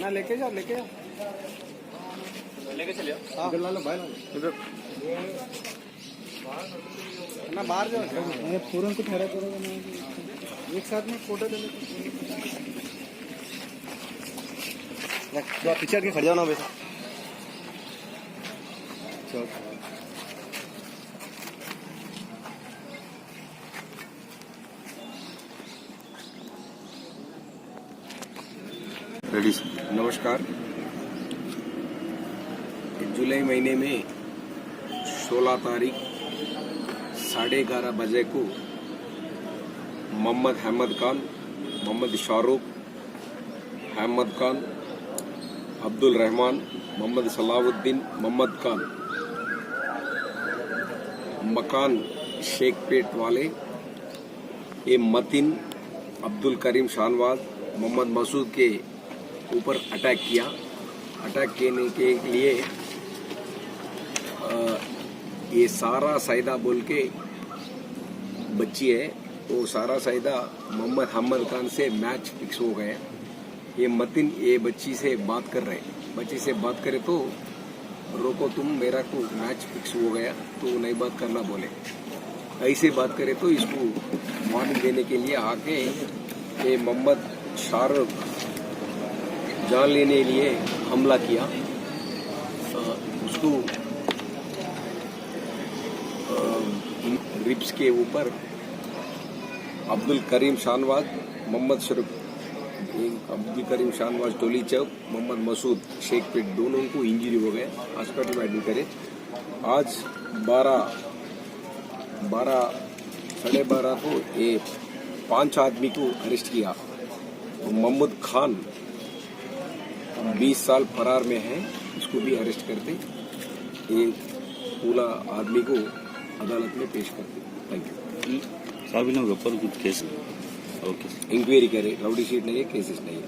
ना लेके जाओ लेके चलिए। हाँ ला लो भाई इधर ना बाहर जाओ। पूरन को ठहरा करोगे ना एक साथ में फोटो ले लो। पीछे के खड़ जाओ ना वैसा। नमस्कार। जुलाई महीने में 16 तारीख 11:30 बजे को मोहम्मद अहमद खान, मोहम्मद शाहरुख, अहमद खान, अब्दुल रहमान, मोहम्मद सलाउद्दीन, मोहम्मद खान, मकान शेखपेट वाले ये मतीन, अब्दुल करीम शाहनवाज, मोहम्मद मसूद के ऊपर अटैक किया। अटैक करने के लिए ये सारा सईदा बोल के बच्ची है, वो सारा सईदा मोहम्मद अहमद खान से मैच फिक्स हो गया। ये मतीन ये बच्ची से बात कर रहे, बच्ची से बात करे तो रोको तुम, मेरा को मैच फिक्स हो गया तो नहीं बात करना बोले। ऐसे बात करे तो इसको वार्निंग देने के लिए आके ये मोहम्मद शाहरुख जान लेने लिए हमला किया। उसको रिब्स के ऊपर अब्दुल करीम शाहनवाज, मोहम्मद शरीफ, अब्दुल करीम शाहनवाज टोली चौक, मोहम्मद मसूद शेखपेट, दोनों को इंजरी हो गए, हॉस्पिटल में एडमिट करे। आज 12:30 को ये 5 आदमी को अरेस्ट किया। मोहम्मद खान 20 साल फरार में है, इसको भी अरेस्ट करते, ये पूरा आदमी को अदालत में पेश करते। Thank you. साहब इन ऊपर कुछ केस ओके इंक्वायरी करे, राउडी शीट नहीं है, केसेस नहीं है।